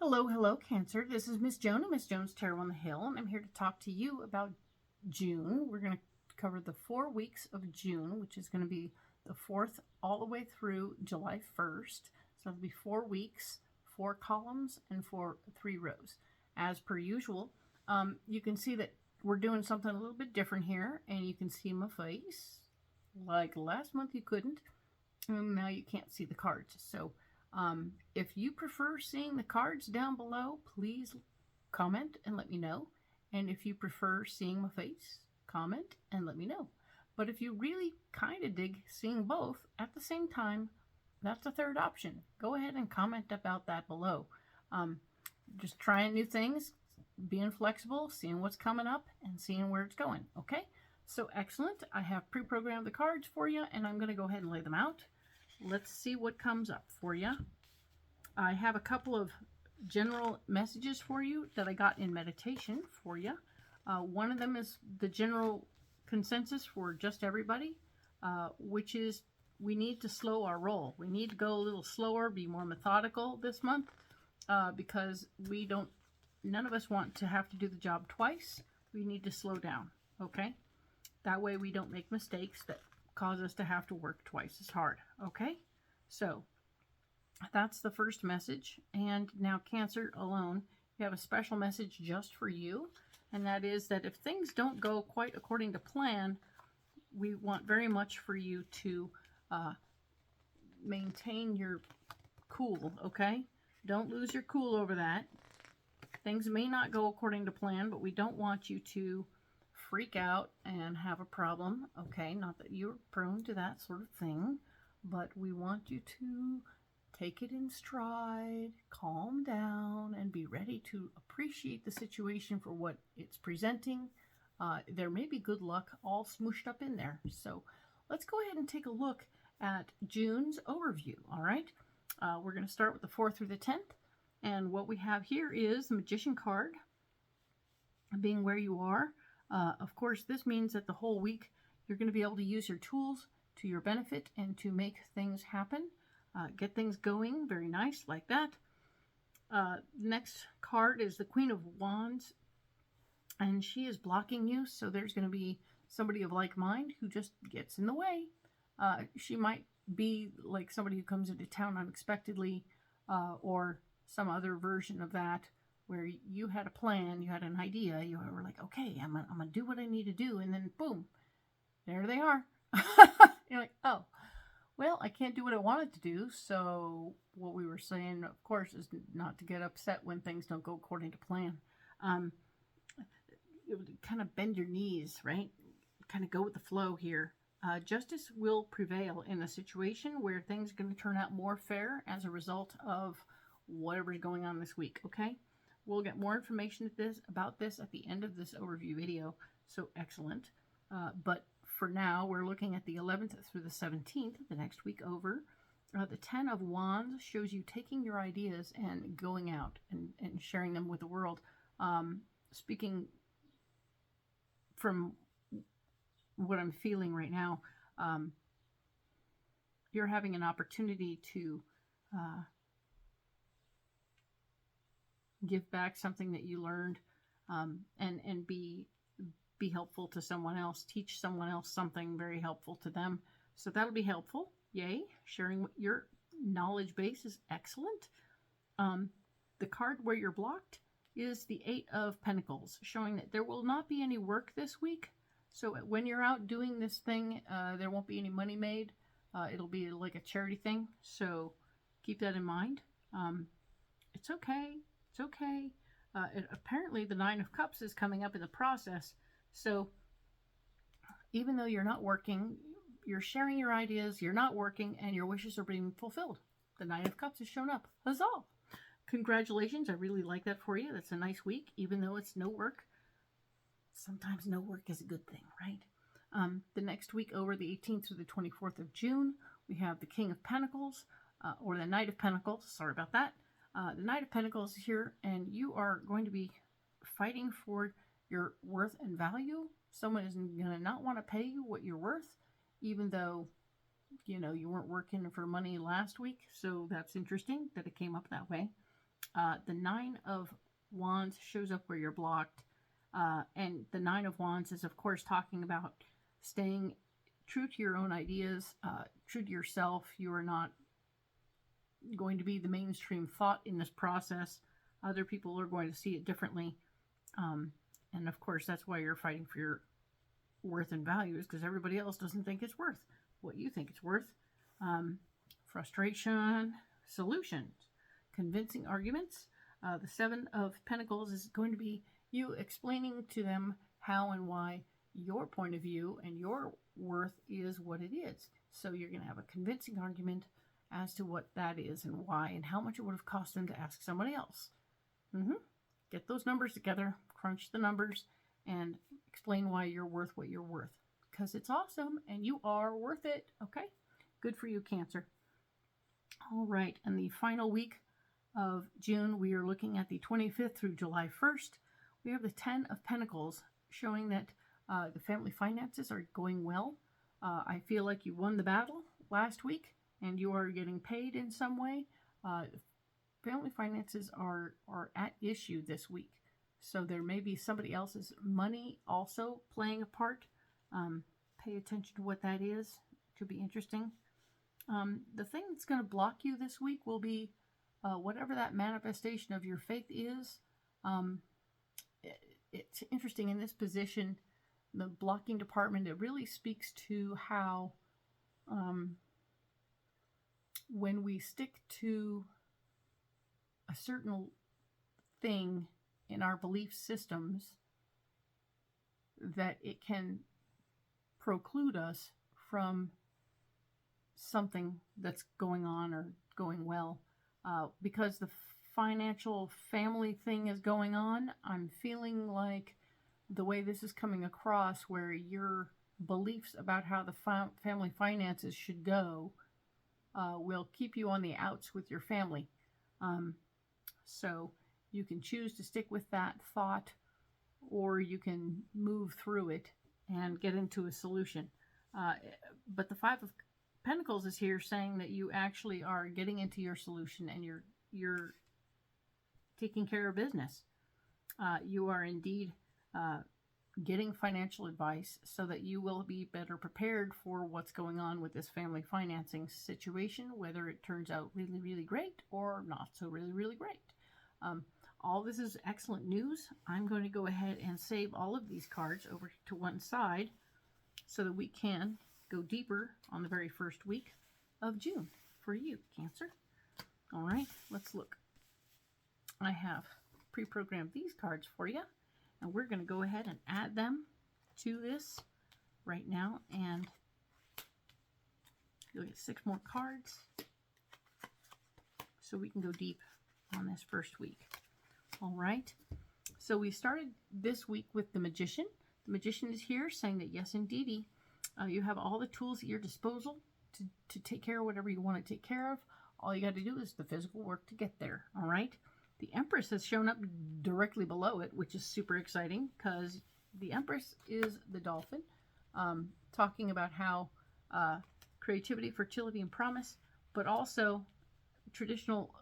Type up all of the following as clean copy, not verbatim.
Hello, hello, Cancer. This is Miss Joan of Miss Joan's Tarot on the Hill, and I'm here to talk to you about June. We're going to cover the 4 weeks of June, which is going to be the 4th all the way through July 1st. So it'll be 4 weeks, 4 columns, and 3 rows. As per usual, you can see that we're doing something a little bit different here, and you can see my face. Like last month you couldn't, and now you can't see the cards. So if you prefer seeing the cards down below, please comment and let me know. And if you prefer seeing my face, comment and let me know. But if you really kind of dig seeing both at the same time, that's a third option. Go ahead and comment about that below. Just trying new things, being flexible, seeing what's coming up, and seeing where it's going. Okay? So excellent. I have pre-programmed the cards for you, and I'm going to go ahead and lay them out. Let's see what comes up for you. I have a couple of general messages for you that I got in meditation for you. One of them is the general consensus for just everybody, which is we need to slow our roll. We need to go a little slower, be more methodical this month, because none of us want to have to do the job twice. We need to slow down, okay? That way we don't make mistakes that cause us to have to work twice as hard. Okay, so that's the first message. And now, Cancer alone, we have a special message just for you, and that is that if things don't go quite according to plan, we want very much for you to maintain your cool. Okay, don't lose your cool over that. Things may not go according to plan, but we don't want you to freak out and have a problem. Okay, not that you're prone to that sort of thing, but we want you to take it in stride, calm down, and be ready to appreciate the situation for what it's presenting. There may be good luck all smooshed up in there. So let's go ahead and take a look at June's overview. All right, we're going to start with the 4th through the 10th, and what we have here is the Magician card, being where you are. Of course, this means that the whole week you're going to be able to use your tools to your benefit and to make things happen, get things going very nice like that. Next card is the Queen of Wands, and she is blocking you, so there's going to be somebody of like mind who just gets in the way. She might be like somebody who comes into town unexpectedly, or some other version of that, where you had a plan, you had an idea, you were like, okay, I'm gonna do what I need to do, and then boom, there they are. You're like, oh, well, I can't do what I wanted to do. So what we were saying, of course, is not to get upset when things don't go according to plan. Kind of bend your knees, right? Kind of go with the flow here. Justice will prevail in a situation where things are going to turn out more fair as a result of whatever's going on this week, okay? We'll get more information about this at the end of this overview video, so excellent. But for now, we're looking at the 11th through the 17th, the next week over. The 10 of Wands shows you taking your ideas and going out and sharing them with the world. Speaking from what I'm feeling right now, you're having an opportunity to give back something that you learned, and be helpful to someone else, teach someone else something very helpful to them. So that'll be helpful. Yay. Sharing your knowledge base is excellent. The card where you're blocked is the 8 of Pentacles, showing that there will not be any work this week. So when you're out doing this thing, there won't be any money made. It'll be like a charity thing. So keep that in mind. It's okay. It's okay. Apparently the 9 of Cups is coming up in the process. So even though you're not working, you're sharing your ideas, you're not working, and your wishes are being fulfilled. The 9 of Cups has shown up. Huzzah! Congratulations. I really like that for you. That's a nice week, even though it's no work. Sometimes no work is a good thing, right? The next week over, the 18th through the 24th of June, we have the King of Pentacles, or the Knight of Pentacles. Sorry about that. The Knight of Pentacles is here, and you are going to be fighting for your worth and value. Someone is going to not want to pay you what you're worth, even though, you know, you weren't working for money last week. So that's interesting that it came up that way. The Nine of Wands shows up where you're blocked. And the Nine of Wands is, of course, talking about staying true to your own ideas, true to yourself. You are not going to be the mainstream thought in this process. Other people are going to see it differently. And of course, that's why you're fighting for your worth and values, because everybody else doesn't think it's worth what you think it's worth. Frustration, solutions, convincing arguments. The Seven of Pentacles is going to be you explaining to them how and why your point of view and your worth is what it is. So you're going to have a convincing argument as to what that is and why and how much it would have cost them to ask somebody else. Get those numbers together, crunch the numbers, and explain why you're worth what you're worth. Because it's awesome and you are worth it. Okay? Good for you, Cancer. All right. And the final week of June, we are looking at the 25th through July 1st. We have the 10 of Pentacles showing that the family finances are going well. I feel like you won the battle last week and you are getting paid in some way. Family finances are at issue this week. So there may be somebody else's money also playing a part. Pay attention to what that is. It could be interesting. The thing that's going to block you this week will be whatever that manifestation of your faith is. It's interesting in this position, the blocking department, it really speaks to how when we stick to a certain thing in our belief systems, that it can preclude us from something that's going on or going well. Because the financial family thing is going on, I'm feeling like the way this is coming across, where your beliefs about how the family finances should go will keep you on the outs with your family. So you can choose to stick with that thought, or you can move through it and get into a solution. But the Five of Pentacles is here saying that you actually are getting into your solution and you're taking care of business. You are indeed getting financial advice so that you will be better prepared for what's going on with this family financing situation, whether it turns out really, really great or not so really, really great. All this is excellent news. I'm going to go ahead and save all of these cards over to one side so that we can go deeper on the very first week of June for you, Cancer. All right, let's look. I have pre-programmed these cards for you, and we're going to go ahead and add them to this right now, and you'll get 6 more cards so we can go deep on this first week. All right, so we started this week with the Magician. The Magician is here saying that yes, indeedy, you have all the tools at your disposal to take care of whatever you want to take care of. All you got to do is the physical work to get there. All right. The Empress has shown up directly below it, which is super exciting because the Empress is the dolphin, talking about how creativity, fertility, and promise, but also traditional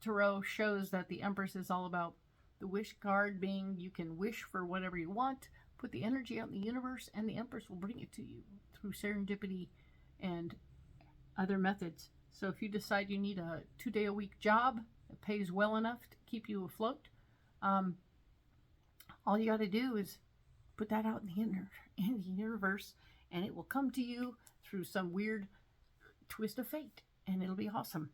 tarot shows that the Empress is all about the wish card being you can wish for whatever you want, put the energy out in the universe, and the Empress will bring it to you through serendipity and other methods. So if you decide you need a 2-day-a-week job that pays well enough to keep you afloat, all you got to do is put that out in the universe, and it will come to you through some weird twist of fate, and it'll be awesome.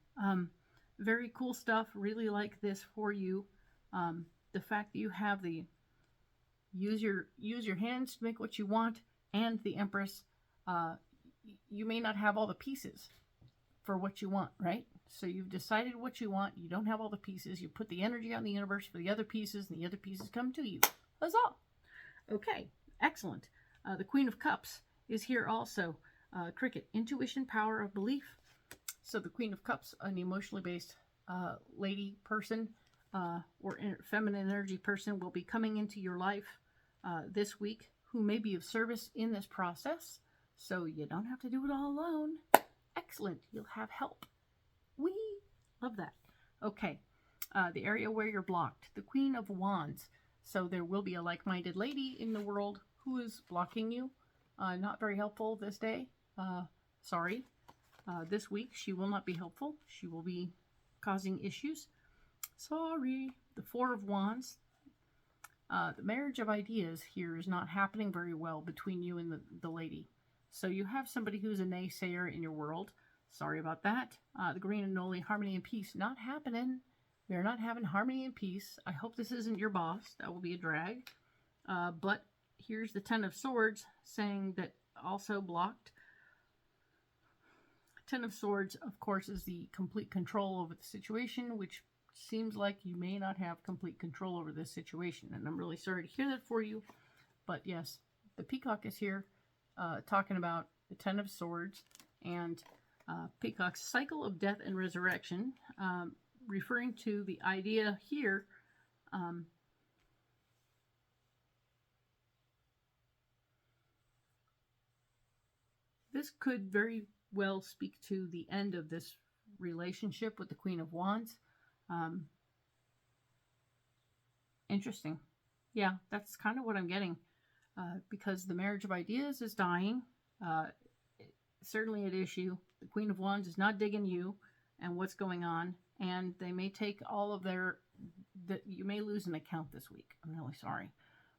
Very cool stuff. Really like this for you. The fact that you have the use your hands to make what you want, and the Empress. You may not have all the pieces for what you want, right? So you've decided what you want. You don't have all the pieces. You put the energy out in the universe for the other pieces, and the other pieces come to you. Huzzah! Okay, excellent. The Queen of Cups is here also. Cricket, intuition, power of belief. So the Queen of Cups, an emotionally based lady person or feminine energy person, will be coming into your life this week, who may be of service in this process. So you don't have to do it all alone. Excellent. You'll have help. We love that. Okay. The area where you're blocked, the Queen of Wands. So there will be a like-minded lady in the world who is blocking you. Not very helpful this day. Sorry. This week she will not be helpful. She will be causing issues. Sorry. The Four of Wands. The marriage of ideas here is not happening very well between you and the lady. So you have somebody who's a naysayer in your world. Sorry about that. The Green and Noli, harmony and peace, not happening. We are not having harmony and peace. I hope this isn't your boss. That will be a drag. But here's the Ten of Swords saying that also blocked. Ten of Swords, of course, is the complete control over the situation, which seems like you may not have complete control over this situation. And I'm really sorry to hear that for you. But yes, the Peacock is here talking about the Ten of Swords and Peacock's cycle of death and resurrection, referring to the idea here this could very well speak to the end of this relationship with the Queen of Wands. Interesting. Yeah, that's kind of what I'm getting. Because the marriage of ideas is dying. Certainly at issue. The Queen of Wands is not digging you and what's going on. And they may take all of their... you may lose an account this week. I'm really sorry.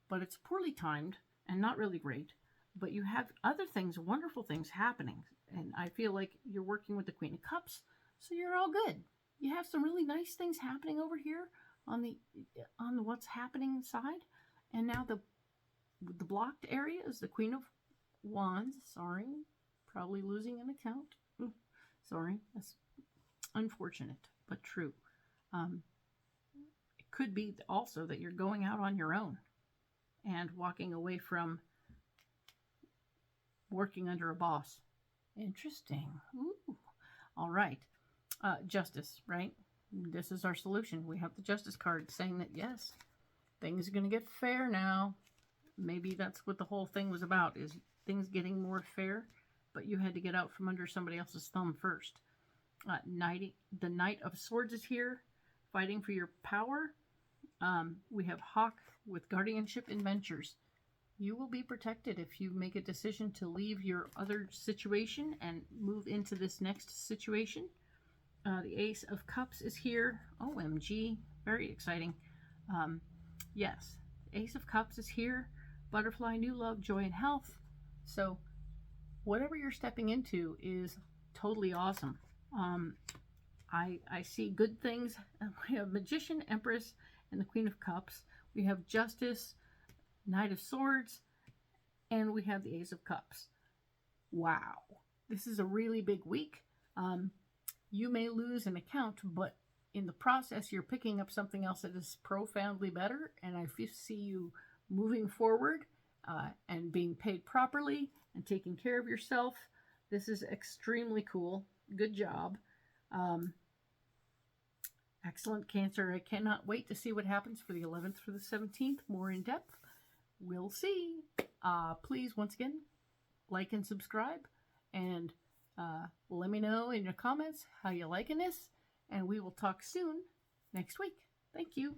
But it's poorly timed and not really great. But you have other things, wonderful things happening. And I feel like you're working with the Queen of Cups. So you're all good. You have some really nice things happening over here on the what's happening inside. And now the blocked area is the Queen of Wands. Sorry. Probably losing an account. Sorry. That's unfortunate, but true. It could be also that you're going out on your own and walking away from working under a boss. Interesting. Ooh. All right. Justice, right? This is our solution. We have the Justice card saying that, yes, things are going to get fair now. Maybe that's what the whole thing was about, is things getting more fair, but you had to get out from under somebody else's thumb first. The Knight of Swords is here, fighting for your power. We have Hawk with guardianship and ventures. You will be protected if you make a decision to leave your other situation and move into this next situation. The Ace of Cups is here. OMG, very exciting. Yes, Ace of Cups is here. Butterfly, new love, joy, and health. So whatever you're stepping into is totally awesome. I see good things. We have Magician, Empress, and the Queen of Cups. We have Justice, Knight of Swords, and we have the Ace of Cups. Wow. This is a really big week. You may lose an account, but in the process, you're picking up something else that is profoundly better, and I see you moving forward and being paid properly and taking care of yourself. This is extremely cool. Good job. Excellent, Cancer. I cannot wait to see what happens for the 11th through the 17th. More in depth. We'll see. Please, once again, like and subscribe. And let me know in your comments how you're liking this. And we will talk soon next week. Thank you.